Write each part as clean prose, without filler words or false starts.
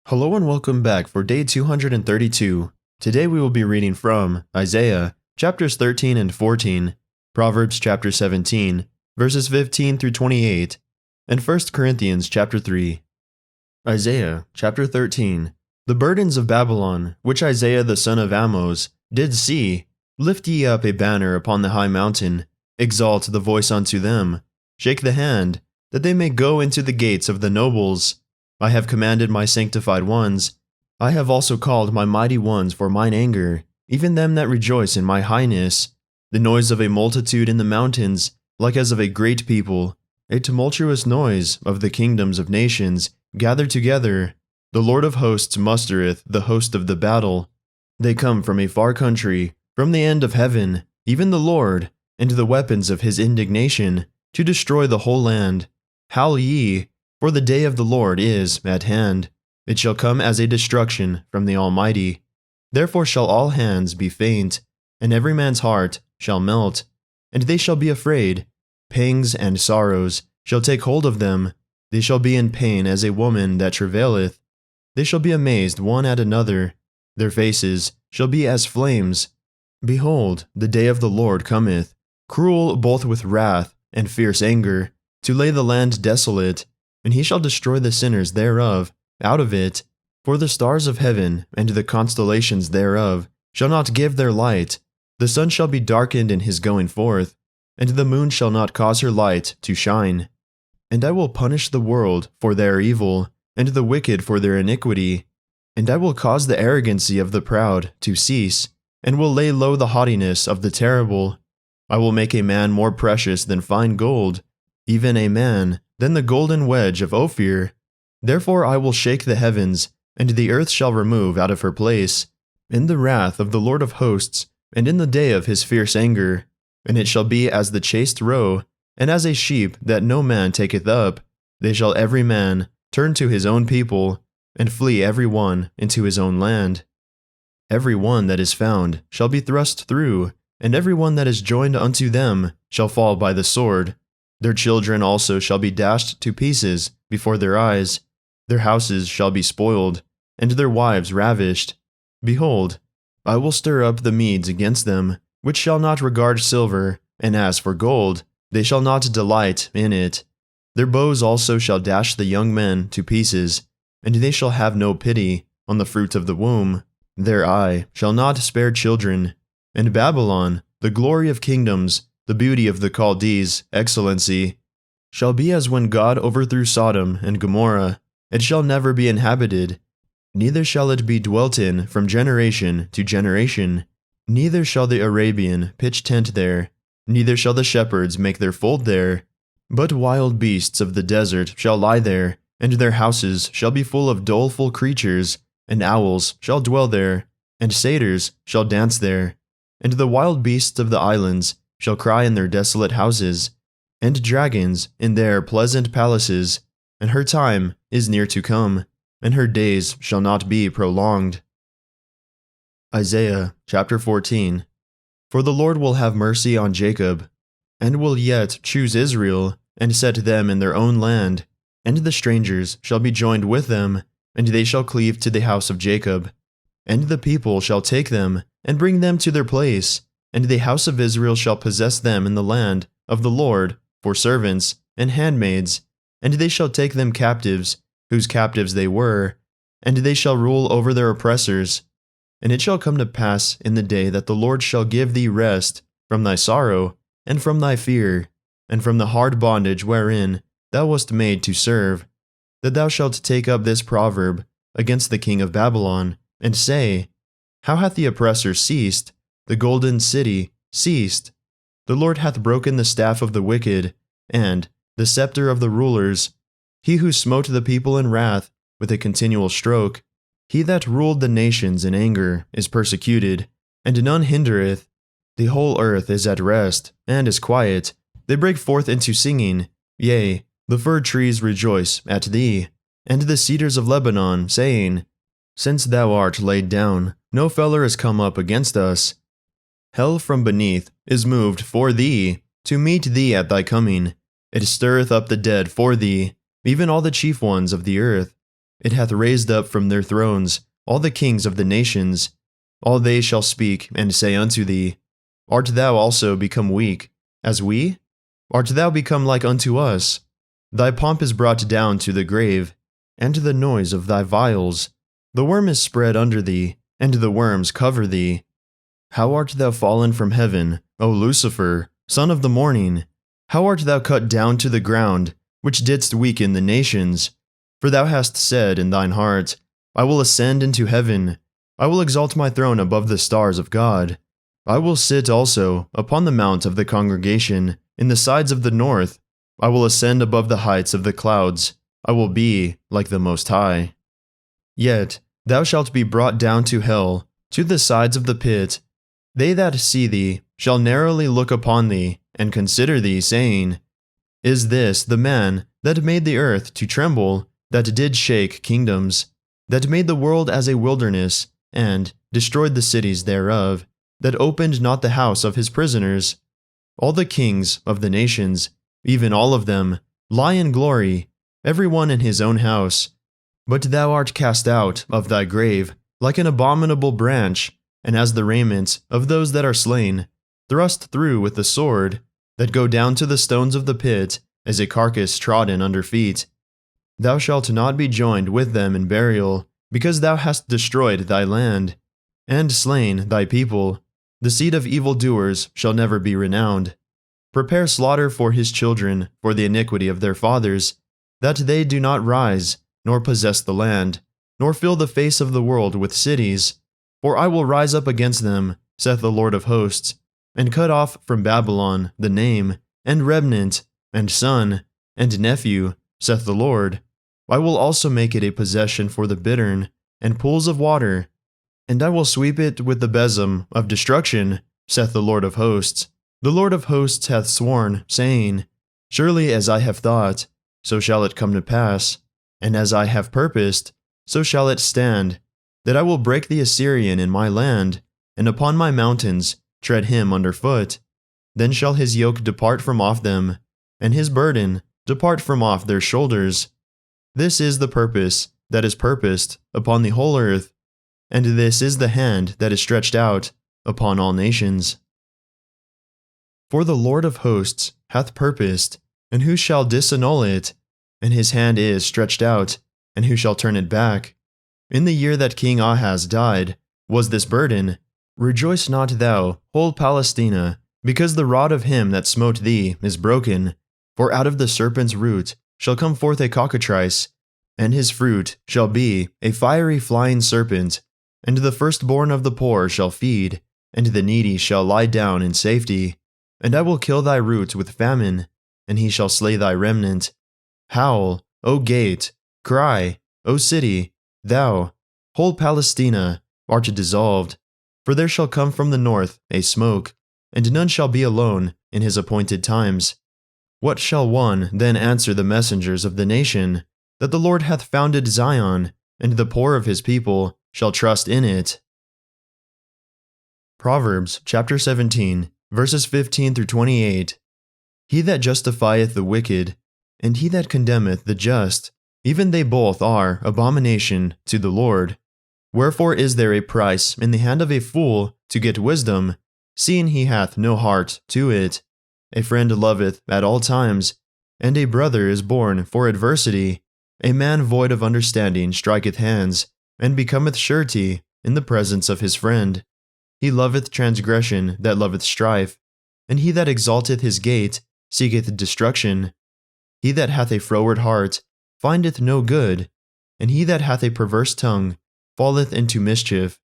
Hello and welcome back for day 232. Today we will be reading from Isaiah chapters 13 and 14, Proverbs chapter 17, verses 15 through 28, and 1 Corinthians chapter 3. Isaiah chapter 13. The burdens of Babylon, which Isaiah the son of Amoz did see, lift ye up a banner upon the high mountain, exalt the voice unto them, shake the hand, that they may go into the gates of the nobles. I have commanded my sanctified ones. I have also called my mighty ones for mine anger, even them that rejoice in my highness. The noise of a multitude in the mountains, like as of a great people, a tumultuous noise of the kingdoms of nations, gathered together. The Lord of hosts mustereth the host of the battle. They come from a far country, from the end of heaven, even the Lord, and the weapons of his indignation, to destroy the whole land. Howl ye! For the day of the Lord is at hand. It shall come as a destruction from the Almighty. Therefore shall all hands be faint, and every man's heart shall melt. And they shall be afraid. Pangs and sorrows shall take hold of them. They shall be in pain as a woman that travaileth. They shall be amazed one at another. Their faces shall be as flames. Behold, the day of the Lord cometh, cruel both with wrath and fierce anger, to lay the land desolate. And he shall destroy the sinners thereof out of it. For the stars of heaven and the constellations thereof shall not give their light. The sun shall be darkened in his going forth, and the moon shall not cause her light to shine. And I will punish the world for their evil, and the wicked for their iniquity. And I will cause the arrogancy of the proud to cease, and will lay low the haughtiness of the terrible. I will make a man more precious than fine gold, even a man than the golden wedge of Ophir. Therefore I will shake the heavens, and the earth shall remove out of her place, in the wrath of the Lord of hosts, and in the day of his fierce anger. And it shall be as the chased roe, and as a sheep that no man taketh up. They shall every man turn to his own people, and flee every one into his own land. Every one that is found shall be thrust through, and every one that is joined unto them shall fall by the sword. Their children also shall be dashed to pieces before their eyes. Their houses shall be spoiled, and their wives ravished. Behold, I will stir up the Medes against them, which shall not regard silver, and as for gold, they shall not delight in it. Their bows also shall dash the young men to pieces, and they shall have no pity on the fruit of the womb. Their eye shall not spare children. And Babylon, the glory of kingdoms, the beauty of the Chaldees' excellency, shall be as when God overthrew Sodom and Gomorrah. It shall never be inhabited, neither shall it be dwelt in from generation to generation. Neither shall the Arabian pitch tent there, neither shall the shepherds make their fold there. But wild beasts of the desert shall lie there, and their houses shall be full of doleful creatures, and owls shall dwell there, and satyrs shall dance there. And the wild beasts of the islands shall cry in their desolate houses, and dragons in their pleasant palaces. And her time is near to come, and her days shall not be prolonged. Isaiah chapter 14. For the Lord will have mercy on Jacob, and will yet choose Israel, and set them in their own land. And the strangers shall be joined with them, and they shall cleave to the house of Jacob. And the people shall take them, and bring them to their place. And the house of Israel shall possess them in the land of the Lord for servants and handmaids. And they shall take them captives, whose captives they were, and they shall rule over their oppressors. And it shall come to pass in the day that the Lord shall give thee rest from thy sorrow, and from thy fear, and from the hard bondage wherein thou wast made to serve, that thou shalt take up this proverb against the king of Babylon, and say, How hath the oppressor ceased? The golden city ceased. The Lord hath broken the staff of the wicked, and the scepter of the rulers. He who smote the people in wrath with a continual stroke. He that ruled the nations in anger is persecuted, and none hindereth. The whole earth is at rest, and is quiet. They break forth into singing. Yea, the fir trees rejoice at thee, and the cedars of Lebanon, saying, Since thou art laid down, no feller is come up against us. Hell from beneath is moved for thee, to meet thee at thy coming. It stirreth up the dead for thee, even all the chief ones of the earth. It hath raised up from their thrones all the kings of the nations. All they shall speak and say unto thee, Art thou also become weak, as we? Art thou become like unto us? Thy pomp is brought down to the grave, and to the noise of thy vials. The worm is spread under thee, and the worms cover thee. How art thou fallen from heaven, O Lucifer, son of the morning? How art thou cut down to the ground, which didst weaken the nations? For thou hast said in thine heart, I will ascend into heaven. I will exalt my throne above the stars of God. I will sit also upon the mount of the congregation in the sides of the north. I will ascend above the heights of the clouds. I will be like the Most High. Yet thou shalt be brought down to hell, to the sides of the pit. They that see thee shall narrowly look upon thee, and consider thee, saying, Is this the man that made the earth to tremble, that did shake kingdoms, that made the world as a wilderness, and destroyed the cities thereof, that opened not the house of his prisoners? All the kings of the nations, even all of them, lie in glory, every one in his own house. But thou art cast out of thy grave like an abominable branch, and as the raiment of those that are slain, thrust through with the sword, that go down to the stones of the pit, as a carcass trodden under feet. Thou shalt not be joined with them in burial, because thou hast destroyed thy land, and slain thy people. The seed of evildoers shall never be renowned. Prepare slaughter for his children for the iniquity of their fathers, that they do not rise, nor possess the land, nor fill the face of the world with cities. For I will rise up against them, saith the Lord of hosts, and cut off from Babylon the name, and remnant, and son, and nephew, saith the Lord. I will also make it a possession for the bittern, and pools of water, and I will sweep it with the besom of destruction, saith the Lord of hosts. The Lord of hosts hath sworn, saying, Surely as I have thought, so shall it come to pass, and as I have purposed, so shall it stand, that I will break the Assyrian in my land, and upon my mountains tread him under foot. Then shall his yoke depart from off them, and his burden depart from off their shoulders. This is the purpose that is purposed upon the whole earth, and this is the hand that is stretched out upon all nations. For the Lord of hosts hath purposed, and who shall disannul it? And his hand is stretched out, and who shall turn it back? In the year that King Ahaz died, was this burden. Rejoice not thou, whole Palestina, because the rod of him that smote thee is broken. For out of the serpent's root shall come forth a cockatrice, and his fruit shall be a fiery flying serpent. And the firstborn of the poor shall feed, and the needy shall lie down in safety. And I will kill thy root with famine, and he shall slay thy remnant. Howl, O gate, cry, O city, thou, whole Palestina, art dissolved. For there shall come from the north a smoke, and none shall be alone in his appointed times. What shall one then answer the messengers of the nation, that the Lord hath founded Zion, and the poor of his people shall trust in it? Proverbs chapter 17, verses 15 through 28. He that justifieth the wicked, and he that condemneth the just, even they both are abomination to the Lord. Wherefore is there a price in the hand of a fool to get wisdom, seeing he hath no heart to it? A friend loveth at all times, and a brother is born for adversity. A man void of understanding striketh hands, and becometh surety in the presence of his friend. He loveth transgression that loveth strife, and he that exalteth his gate seeketh destruction. He that hath a froward heart findeth no good, and he that hath a perverse tongue falleth into mischief.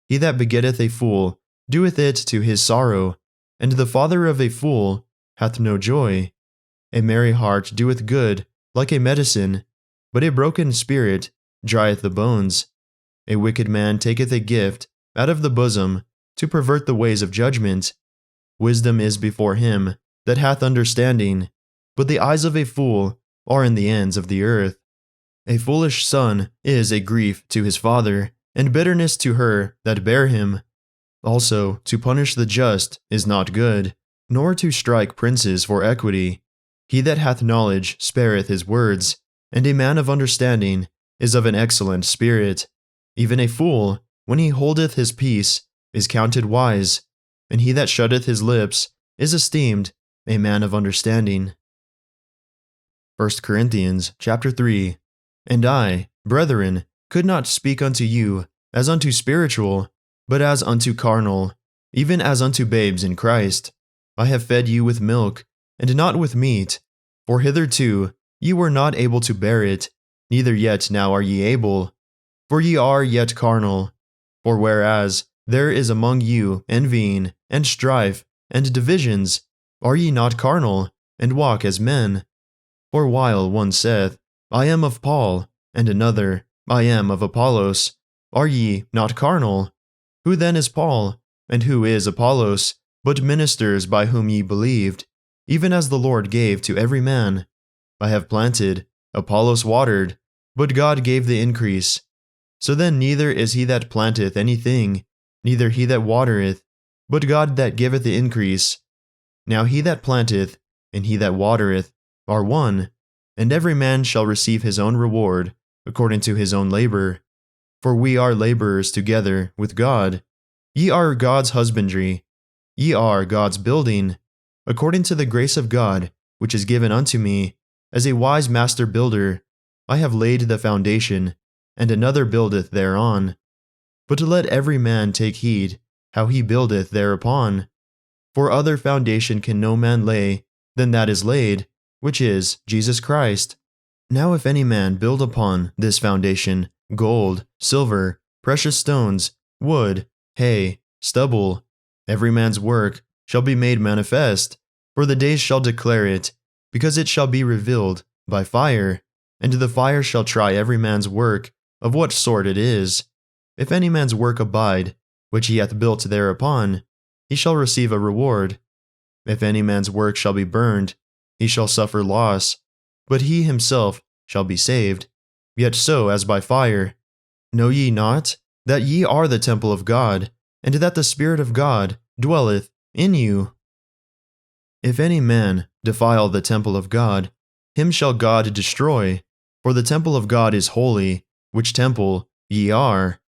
He that begetteth a fool doeth it to his sorrow, and the father of a fool hath no joy. A merry heart doeth good like a medicine, but a broken spirit drieth the bones. A wicked man taketh a gift out of the bosom to pervert the ways of judgment. Wisdom is before him that hath understanding, but the eyes of a fool are in the ends of the earth. A foolish son is a grief to his father, and bitterness to her that bare him. Also, to punish the just is not good, nor to strike princes for equity. He that hath knowledge spareth his words, and a man of understanding is of an excellent spirit. Even a fool, when he holdeth his peace, is counted wise, and he that shutteth his lips is esteemed a man of understanding. 1 Corinthians chapter 3. And I, brethren, could not speak unto you as unto spiritual, but as unto carnal, even as unto babes in Christ. I have fed you with milk, and not with meat, for hitherto ye were not able to bear it, neither yet now are ye able. For ye are yet carnal. For whereas there is among you envying, and strife, and divisions, are ye not carnal, and walk as men? For while one saith, I am of Paul, and another, I am of Apollos, are ye not carnal? Who then is Paul, and who is Apollos, but ministers by whom ye believed, even as the Lord gave to every man? I have planted, Apollos watered, but God gave the increase. So then neither is he that planteth anything, neither he that watereth, but God that giveth the increase. Now he that planteth, and he that watereth, are one, and every man shall receive his own reward, according to his own labor. For we are laborers together with God. Ye are God's husbandry, ye are God's building, according to the grace of God, which is given unto me, as a wise master builder. I have laid the foundation, and another buildeth thereon. But let every man take heed how he buildeth thereupon. For other foundation can no man lay than that is laid, which is Jesus Christ. Now if any man build upon this foundation gold, silver, precious stones, wood, hay, stubble, every man's work shall be made manifest, for the days shall declare it, because it shall be revealed by fire, and the fire shall try every man's work of what sort it is. If any man's work abide, which he hath built thereupon, he shall receive a reward. If any man's work shall be burned, he shall suffer loss, but he himself shall be saved, yet so as by fire. Know ye not that ye are the temple of God, and that the Spirit of God dwelleth in you? If any man defile the temple of God, him shall God destroy, for the temple of God is holy, which temple ye are.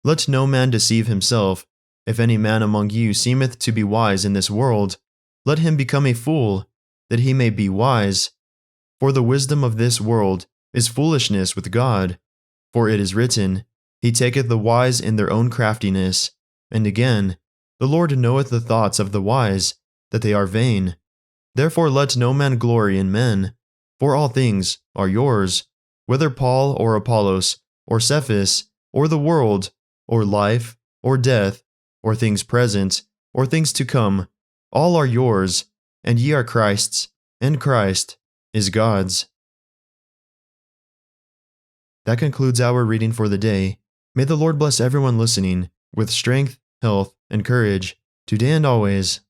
Let no man deceive himself. If any man among you seemeth to be wise in this world, let him become a fool, that he may be wise. For the wisdom of this world is foolishness with God. For it is written, He taketh the wise in their own craftiness. And again, the Lord knoweth the thoughts of the wise, that they are vain. Therefore let no man glory in men, for all things are yours, whether Paul or Apollos, or Cephas, or the world, or life, or death, or things present, or things to come, all are yours, and ye are Christ's, and Christ is God's. That concludes our reading for the day. May the Lord bless everyone listening with strength, health, and courage, today and always.